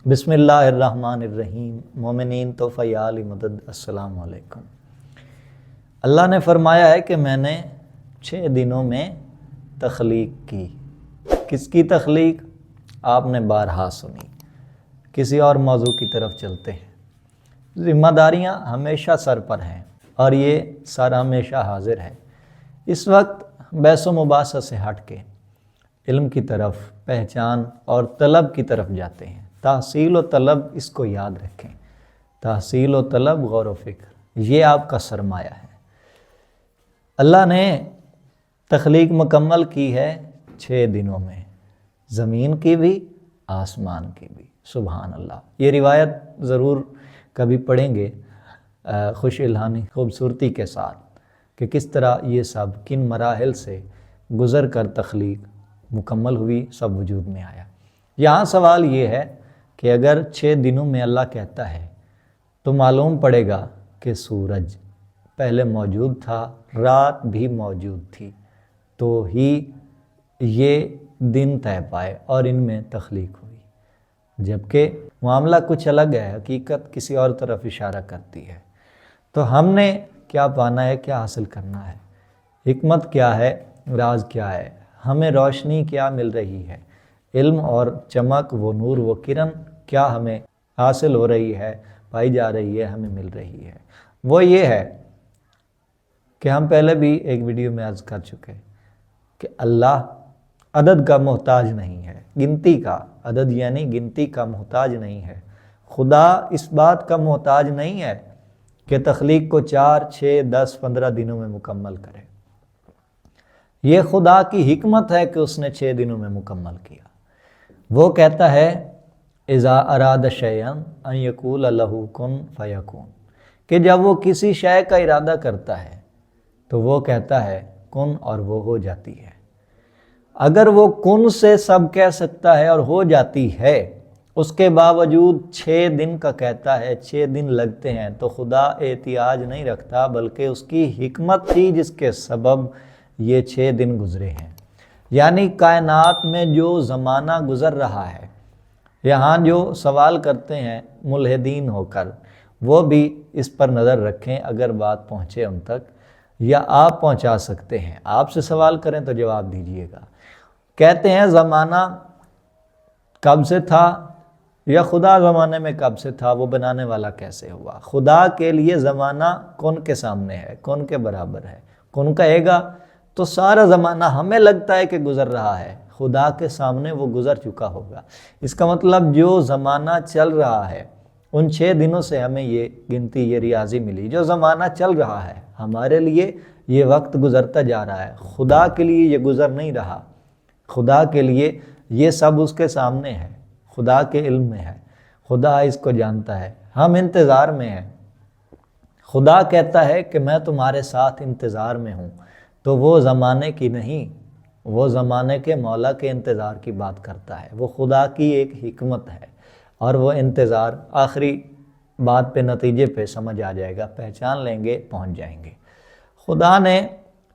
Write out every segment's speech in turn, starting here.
بسم اللہ الرحمن الرحیم۔ مومنین تو فیال مدد، السلام علیکم۔ اللہ نے فرمایا ہے کہ میں نے 6 دنوں میں تخلیق کی۔ کس کی تخلیق؟ آپ نے بارہا سنی۔ کسی اور موضوع کی طرف چلتے ہیں۔ ذمہ داریاں ہمیشہ سر پر ہیں اور یہ سر ہمیشہ حاضر ہے۔ اس وقت بحث و مباحثہ سے ہٹ کے علم کی طرف، پہچان اور طلب کی طرف جاتے ہیں۔ تحصیل و طلب، اس کو یاد رکھیں۔ تحصیل و طلب، غور و فکر، یہ آپ کا سرمایہ ہے۔ اللہ نے تخلیق مکمل کی ہے 6 دنوں میں، زمین کی بھی، آسمان کی بھی۔ سبحان اللہ۔ یہ روایت ضرور کبھی پڑھیں گے خوش الہانی خوبصورتی کے ساتھ کہ کس طرح یہ سب کن مراحل سے گزر کر تخلیق مکمل ہوئی، سب وجود میں آیا۔ یہاں سوال یہ ہے کہ اگر 6 دنوں میں اللہ کہتا ہے تو معلوم پڑے گا کہ سورج پہلے موجود تھا، رات بھی موجود تھی، تو ہی یہ دن طے پائے اور ان میں تخلیق ہوئی۔ جبکہ معاملہ کچھ الگ ہے، حقیقت کسی اور طرف اشارہ کرتی ہے۔ تو ہم نے کیا پانا ہے، کیا حاصل کرنا ہے، حکمت کیا ہے، راز کیا ہے، ہمیں روشنی کیا مل رہی ہے، علم اور چمک، وہ نور، وہ کرن کیا ہمیں حاصل ہو رہی ہے، پائی جا رہی ہے، ہمیں مل رہی ہے۔ وہ یہ ہے کہ ہم پہلے بھی ایک ویڈیو میں عرض کر چکے کہ اللہ عدد کا محتاج نہیں ہے، گنتی کا، عدد یعنی گنتی کا محتاج نہیں ہے۔ خدا اس بات کا محتاج نہیں ہے کہ تخلیق کو 4، 6، 10، 15 دنوں میں مکمل کرے۔ یہ خدا کی حکمت ہے کہ اس نے 6 دنوں میں مکمل کیا۔ وہ کہتا ہے اذا اراد شیئا ان یقول لہ کن فیکون، کہ جب وہ کسی شے کا ارادہ کرتا ہے تو وہ کہتا ہے کن، اور وہ ہو جاتی ہے۔ اگر وہ کن سے سب کہہ سکتا ہے اور ہو جاتی ہے، اس کے باوجود 6 دن کا کہتا ہے، 6 دن لگتے ہیں، تو خدا احتیاج نہیں رکھتا، بلکہ اس کی حکمت تھی جس کے سبب یہ 6 دن گزرے ہیں۔ یعنی کائنات میں جو زمانہ گزر رہا ہے، یہاں جو سوال کرتے ہیں ملحدین ہو کر، وہ بھی اس پر نظر رکھیں اگر بات پہنچے ان تک، یا آپ پہنچا سکتے ہیں۔ آپ سے سوال کریں تو جواب دیجئے گا۔ کہتے ہیں زمانہ کب سے تھا، یا خدا زمانے میں کب سے تھا، وہ بنانے والا کیسے ہوا؟ خدا کے لیے زمانہ کون کے سامنے ہے، کون کے برابر ہے؟ کون کہے گا تو سارا زمانہ ہمیں لگتا ہے کہ گزر رہا ہے، خدا کے سامنے وہ گزر چکا ہوگا۔ اس کا مطلب جو زمانہ چل رہا ہے، ان 6 دنوں سے ہمیں یہ گنتی، یہ ریاضی ملی۔ جو زمانہ چل رہا ہے ہمارے لیے، یہ وقت گزرتا جا رہا ہے، خدا کے لیے یہ گزر نہیں رہا۔ خدا کے لیے یہ سب اس کے سامنے ہے، خدا کے علم میں ہے، خدا اس کو جانتا ہے، ہم انتظار میں ہیں۔ خدا کہتا ہے کہ میں تمہارے ساتھ انتظار میں ہوں، تو وہ زمانے کی نہیں، وہ زمانے کے مولا کے انتظار کی بات کرتا ہے۔ وہ خدا کی ایک حکمت ہے، اور وہ انتظار آخری بات پہ، نتیجے پہ سمجھ آ جائے گا، پہچان لیں گے، پہنچ جائیں گے۔ خدا نے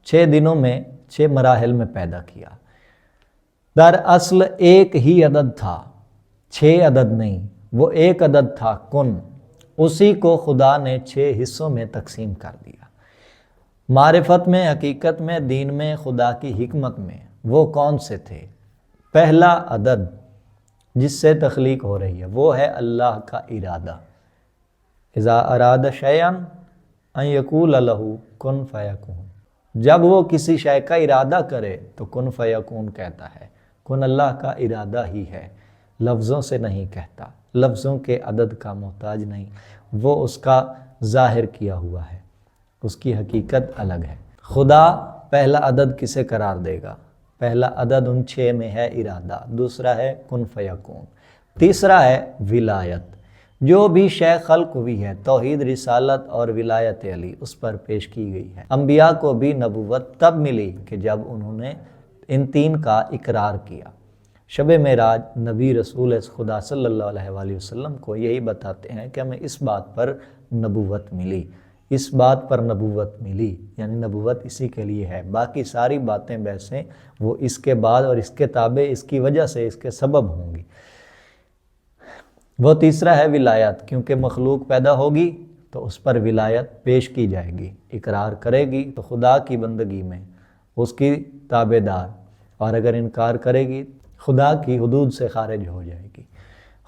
6 دنوں میں 6 مراحل میں پیدا کیا۔ دراصل ایک ہی عدد تھا، 6 عدد نہیں، وہ ایک عدد تھا، کن۔ اسی کو خدا نے 6 حصوں میں تقسیم کر دیا۔ معرفت میں، حقیقت میں، دین میں، خدا کی حکمت میں وہ کون سے تھے؟ پہلا عدد جس سے تخلیق ہو رہی ہے وہ ہے اللہ کا ارادہ۔ اذا اراد شیئا ان یقول لہ کن فیکون، جب وہ کسی شے کا ارادہ کرے تو کن فیکون کہتا ہے۔ کن اللہ کا ارادہ ہی ہے، لفظوں سے نہیں کہتا، لفظوں کے عدد کا محتاج نہیں، وہ اس کا ظاہر کیا ہوا ہے، اس کی حقیقت الگ ہے۔ خدا پہلا عدد کسے قرار دے گا؟ پہلا عدد ان 6 میں ہے ارادہ، دوسرا ہے کن فیکون، تیسرا ہے ولایت۔ جو بھی شے خلق ہوئی ہے، توحید، رسالت اور ولایت علی اس پر پیش کی گئی ہے۔ انبیاء کو بھی نبوت تب ملی کہ جب انہوں نے ان 3 کا اقرار کیا۔ شب معراج نبی رسول خدا صلی اللہ علیہ وآلہ وسلم کو یہی بتاتے ہیں کہ ہمیں اس بات پر نبوت ملی، اس بات پر نبوت ملی، یعنی نبوت اسی کے لیے ہے۔ باقی ساری باتیں ویسے وہ اس کے بعد اور اس کے تابع، اس کی وجہ سے، اس کے سبب ہوں گی۔ وہ تیسرا ہے ولایت، کیونکہ مخلوق پیدا ہوگی تو اس پر ولایت پیش کی جائے گی، اقرار کرے گی تو خدا کی بندگی میں اس کی تابع دار، اور اگر انکار کرے گی خدا کی حدود سے خارج ہو جائے گی۔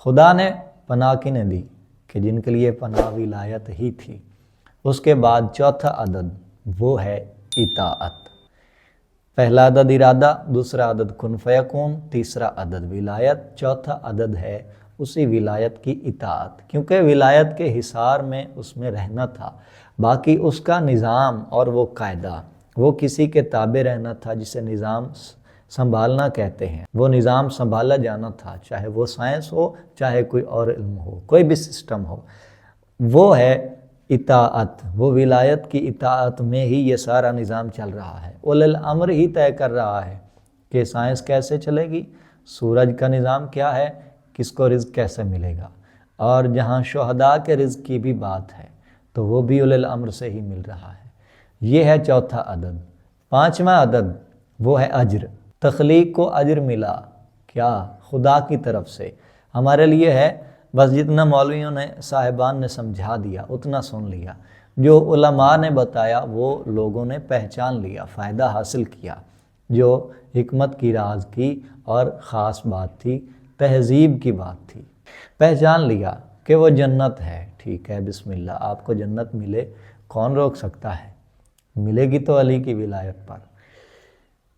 خدا نے پناہ کنہیں دی کہ جن کے لیے پناہ ولایت ہی تھی۔ اس کے بعد چوتھا عدد وہ ہے اطاعت۔ پہلا عدد ارادہ، دوسرا عدد کن فیکون، تیسرا عدد ولایت، چوتھا عدد ہے اسی ولایت کی اطاعت، کیونکہ ولایت کے حصار میں اس میں رہنا تھا، باقی اس کا نظام اور وہ قاعدہ، وہ کسی کے تابع رہنا تھا جسے نظام سنبھالنا کہتے ہیں۔ وہ نظام سنبھالا جانا تھا، چاہے وہ سائنس ہو، چاہے کوئی اور علم ہو، کوئی بھی سسٹم ہو، وہ ہے اطاعت۔ وہ ولایت کی اطاعت میں ہی یہ سارا نظام چل رہا ہے۔ اولی الامر ہی طے کر رہا ہے کہ سائنس کیسے چلے گی، سورج کا نظام کیا ہے، کس کو رزق کیسے ملے گا، اور جہاں شہداء کے رزق کی بھی بات ہے تو وہ بھی اولی الامر سے ہی مل رہا ہے۔ یہ ہے چوتھا عدد۔ پانچواں عدد وہ ہے اجر۔ تخلیق کو اجر ملا، کیا؟ خدا کی طرف سے۔ ہمارے لیے ہے بس جتنا مولویوں نے صاحبان نے سمجھا دیا اتنا سن لیا، جو علماء نے بتایا وہ لوگوں نے پہچان لیا، فائدہ حاصل کیا، جو حکمت کی راز کی اور خاص بات تھی، تہذیب کی بات تھی، پہچان لیا کہ وہ جنت ہے۔ ٹھیک ہے، بسم اللہ، آپ کو جنت ملے، کون روک سکتا ہے؟ ملے گی تو علی کی ولایت پر۔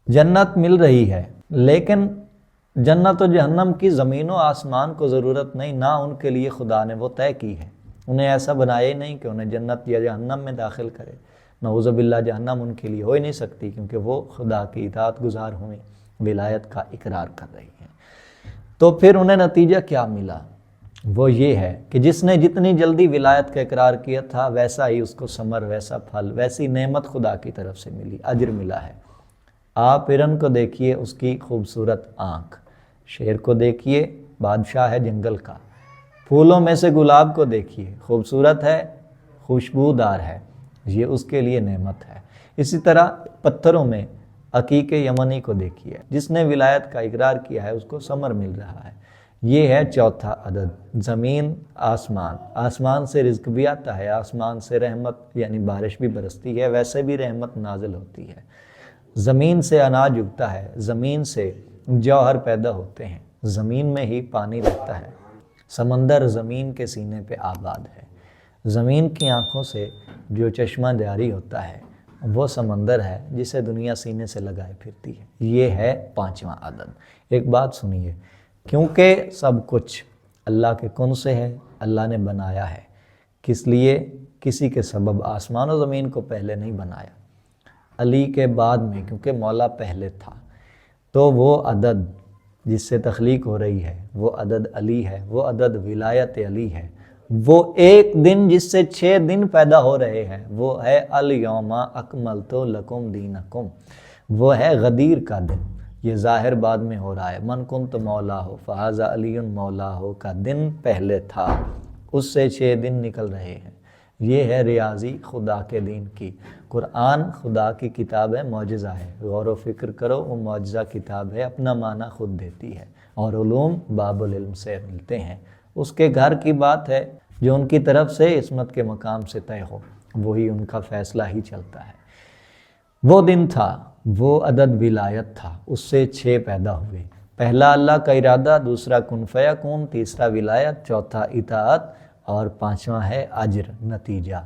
جنت مل رہی ہے، لیکن جنت و جہنم کی زمین و آسمان کو ضرورت نہیں، نہ ان کے لیے خدا نے وہ طے کی ہے۔ انہیں ایسا بنایا ہی نہیں کہ انہیں جنت یا جہنم میں داخل کرے۔ نعوذ باللہ، جہنم ان کے لیے ہو ہی نہیں سکتی، کیونکہ وہ خدا کی اطاعت گزار ہوئیں، ولایت کا اقرار کر رہی ہیں۔ تو پھر انہیں نتیجہ کیا ملا؟ وہ یہ ہے کہ جس نے جتنی جلدی ولایت کا اقرار کیا تھا ویسا ہی اس کو ثمر، ویسا پھل، ویسی نعمت خدا کی طرف سے ملی، اجر ملا ہے۔ آپ ہرن کو دیکھیے، اس کی خوبصورت آنکھ، شیر کو دیکھیے، بادشاہ ہے جنگل کا، پھولوں میں سے گلاب کو دیکھیے، خوبصورت ہے، خوشبودار ہے، یہ اس کے لیے نعمت ہے۔ اسی طرح پتھروں میں عقیق یمنی کو دیکھیے، جس نے ولایت کا اقرار کیا ہے اس کو ثمر مل رہا ہے۔ یہ ہے چوتھا عدد، زمین آسمان۔ آسمان سے رزق بھی آتا ہے، آسمان سے رحمت یعنی بارش بھی برستی ہے، ویسے بھی رحمت نازل ہوتی ہے۔ زمین سے اناج اگتا ہے، زمین سے جوہر پیدا ہوتے ہیں، زمین میں ہی پانی رہتا ہے، سمندر زمین کے سینے پہ آباد ہے، زمین کی آنکھوں سے جو چشمہ جاری ہوتا ہے وہ سمندر ہے جسے دنیا سینے سے لگائے پھرتی ہے۔ یہ ہے پانچواں عدد۔ ایک بات سنیے، کیونکہ سب کچھ اللہ کے کن سے ہے، اللہ نے بنایا ہے، کس لیے؟ کسی کے سبب۔ آسمان و زمین کو پہلے نہیں بنایا، علی کے بعد میں، کیونکہ مولا پہلے تھا۔ تو وہ عدد جس سے تخلیق ہو رہی ہے وہ عدد علی ہے، وہ عدد ولایت علی ہے۔ وہ ایک دن جس سے 6 دن پیدا ہو رہے ہیں وہ ہے الیوم اکملت لکم دینکم، وہ ہے غدیر کا دن۔ یہ ظاہر بعد میں ہو رہا ہے، من کنت مولا ہو فہذا علی مولا ہو کا دن پہلے تھا، اس سے 6 دن نکل رہے ہیں۔ یہ ہے ریاضی خدا کے دین کی۔ قرآن خدا کی کتاب ہے، معجزہ ہے، غور و فکر کرو، وہ معجزہ کتاب ہے، اپنا معنی خود دیتی ہے، اور علوم باب العلم سے ملتے ہیں۔ اس کے گھر کی بات ہے جو ان کی طرف سے عصمت کے مقام سے طے ہو، وہی ان کا فیصلہ ہی چلتا ہے۔ وہ دن تھا، وہ عدد ولایت تھا، اس سے 6 پیدا ہوئے۔ پہلا اللہ کا ارادہ، دوسرا کن فیکون، تیسرا ولایت، چوتھا اطاعت، اور پانچواں ہے اجر، نتیجہ۔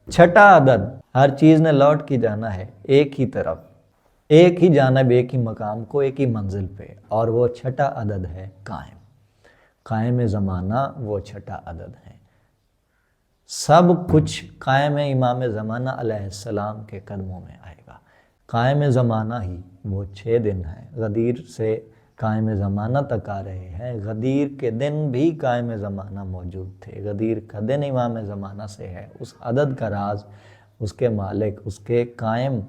چھٹا عدد، ہر چیز نے لوٹ کے جانا ہے ایک ہی طرف، ایک ہی جانب، ایک ہی مقام کو، ایک ہی منزل پہ، اور وہ چھٹا عدد ہے قائم۔ قائم زمانہ وہ چھٹا عدد ہے۔ سب کچھ قائم امام زمانہ علیہ السلام کے قدموں میں آئے گا۔ قائم زمانہ ہی وہ 6 دن ہیں، غدیر سے قائم زمانہ تک آ رہے ہیں۔ غدیر کے دن بھی قائم زمانہ موجود تھے، غدیر کا دن امام زمانہ سے ہے۔ اس عدد کا راز، اس کے مالک، اس کے قائم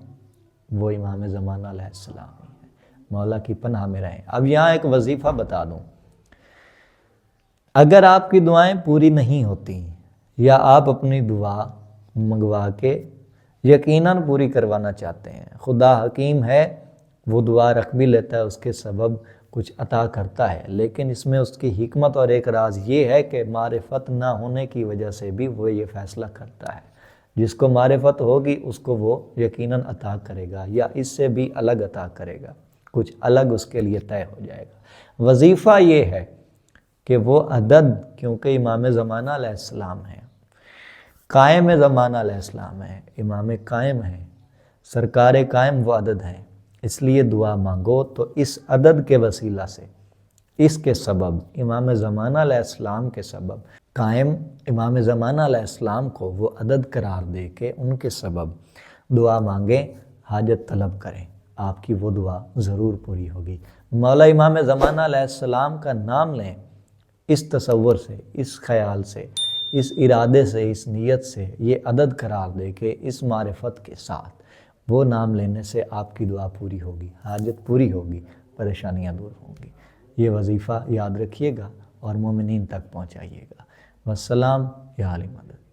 وہ امام زمانہ علیہ السلام ہی ہے۔ مولا کی پناہ میں رہیں۔ اب یہاں ایک وظیفہ بتا دوں، اگر آپ کی دعائیں پوری نہیں ہوتی یا آپ اپنی دعا منگوا کے یقیناً پوری کروانا چاہتے ہیں، خدا حکیم ہے، وہ دعا رکھ بھی لیتا ہے، اس کے سبب کچھ عطا کرتا ہے، لیکن اس میں اس کی حکمت اور ایک راز یہ ہے کہ معرفت نہ ہونے کی وجہ سے بھی وہ یہ فیصلہ کرتا ہے۔ جس کو معرفت ہوگی اس کو وہ یقیناً عطا کرے گا، یا اس سے بھی الگ عطا کرے گا، کچھ الگ اس کے لیے طے ہو جائے گا۔ وظیفہ یہ ہے کہ وہ عدد، کیونکہ امام زمانہ علیہ السلام ہے، قائم زمانہ علیہ السلام ہے، امام قائم ہے، سرکار قائم وہ عدد ہے، اس لیے دعا مانگو تو اس عدد کے وسیلہ سے، اس کے سبب، امام زمانہ علیہ السلام کے سبب، قائم امام زمانہ علیہ السلام کو وہ عدد قرار دے کے ان کے سبب دعا مانگیں، حاجت طلب کریں، آپ کی وہ دعا ضرور پوری ہوگی۔ مولا امام زمانہ علیہ السلام کا نام لیں، اس تصور سے، اس خیال سے، اس ارادے سے، اس نیت سے، یہ عدد قرار دے کے اس معرفت کے ساتھ وہ نام لینے سے آپ کی دعا پوری ہوگی، حاجت پوری ہوگی، پریشانیاں دور ہوں گی۔ یہ وظیفہ یاد رکھیے گا اور مومنین تک پہنچائیے گا۔ والسلام یا علی مدد۔